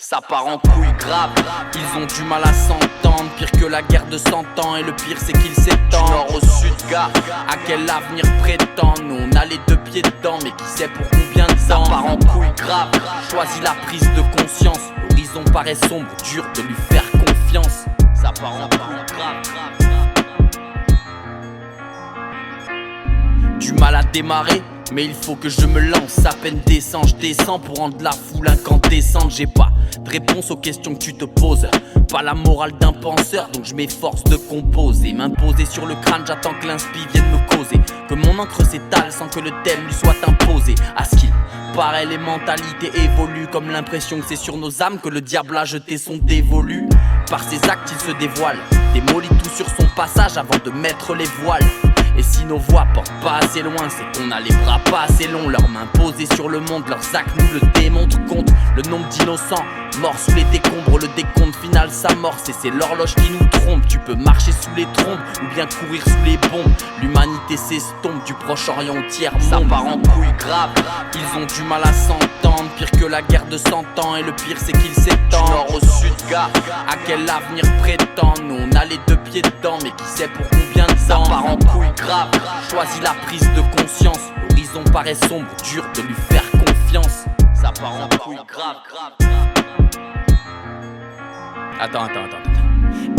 Ça part en couille grave, ils ont du mal à s'entendre. Pire que la guerre de 100 ans, et le pire c'est qu'ils s'étendent. Du nord au sud, gars, à quel avenir prétendent? Nous on a les deux pieds dedans, mais qui sait pour combien de temps? Ça part en couille grave, choisis la prise de conscience. L'horizon paraît sombre, dur de lui faire confiance. Ça part en couille grave. Du mal à démarrer, mais il faut que je me lance. À peine descends, je descends pour rendre la foule incandescente. J'ai pas de réponse aux questions que tu te poses, pas la morale d'un penseur, donc je m'efforce de composer. M'imposer sur le crâne, j'attends que l'inspi vienne me causer, que mon encre s'étale sans que le thème lui soit imposé. À ce qu'il paraît, les mentalités évoluent, comme l'impression que c'est sur nos âmes que le diable a jeté son dévolu. Par ses actes il se dévoile, démolit tout sur son passage avant de mettre les voiles. Et si nos voix portent pas assez loin, c'est qu'on a les bras pas assez longs. Leurs mains posées sur le monde, leurs actes nous le démontrent. Compte le nombre d'innocents morts sous les décombres. Le décompte final s'amorce et c'est l'horloge qui nous trompe. Tu peux marcher sous les trombes ou bien courir sous les bombes. L'humanité s'estompe du Proche-Orient au tiers-monde. Ça part en couille grave, ils ont du mal à s'entendre. Pire que la guerre de 100 ans, et le pire c'est qu'ils s'étendent. Du nord au sud, gars, à quel avenir prétendent? Nous on a les deux pieds dedans, mais qui sait pour combien de temps? Ça part en couille grave, choisis la prise de conscience. L'horizon paraît sombre, dur de lui faire confiance. Ça part en couille grave. Attends.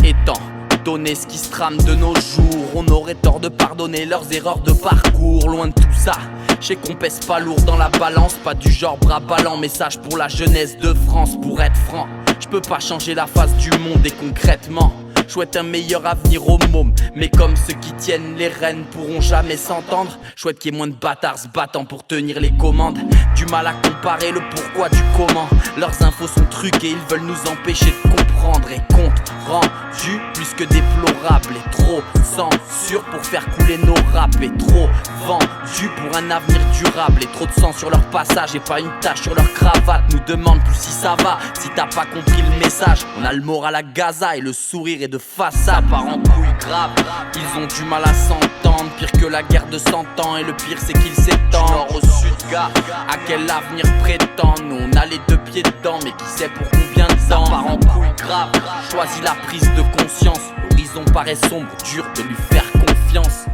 Étant donné ce qui se trame de nos jours, on aurait tort de pardonner leurs erreurs de parcours. Loin de tout ça, je sais qu'on pèse pas lourd dans la balance. Pas du genre bras ballants, message pour la jeunesse de France. Pour être franc, je peux pas changer la face du monde et concrètement je souhaite un meilleur avenir aux mômes, mais comme ceux qui tiennent les rênes pourront jamais s'entendre, je souhaite qu'il y ait moins de bâtards se battant pour tenir les commandes. Du mal à comparer le pourquoi du comment. Leurs infos sont truquées, ils veulent nous empêcher de comprendre. Et compte rendu plus que déplorable. Et trop censure pour faire couler nos raps. Et trop vendu pour un avenir durable. Et trop de sang sur leur passage et pas une tache sur leur cravate. Nous demande plus si ça va, si t'as pas compris le message. On a le moral à Gaza et le sourire est de façade. Ça part en couille grave, ils ont du mal à s'entendre. Pire que la guerre de 100 ans, et le pire c'est qu'ils s'étendent. Du nord au sud, gars, à quel avenir prétendent? Nous on a les deux pieds dedans, mais qui sait pour combien de temps? Ça part en couille grave, choisis la prise de conscience. L'horizon paraît sombre, dur de lui faire confiance.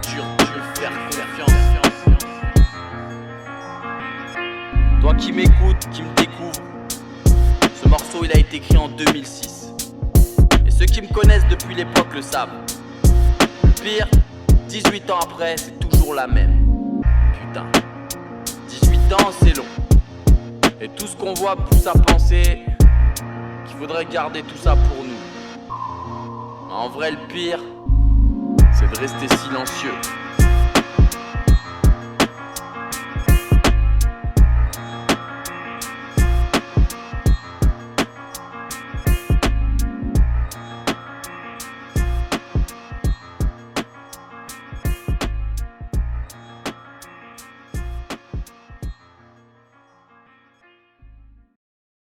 Dur de lui faire confiance. Toi qui m'écoutes, qui me découvres, ce morceau il a été écrit en 2006. Ceux qui me connaissent depuis l'époque le savent. Le pire, 18 ans après, c'est toujours la même. Putain, 18 ans c'est long. Et tout ce qu'on voit me pousse à penser qu'il faudrait garder tout ça pour nous. En vrai le pire, c'est de rester silencieux.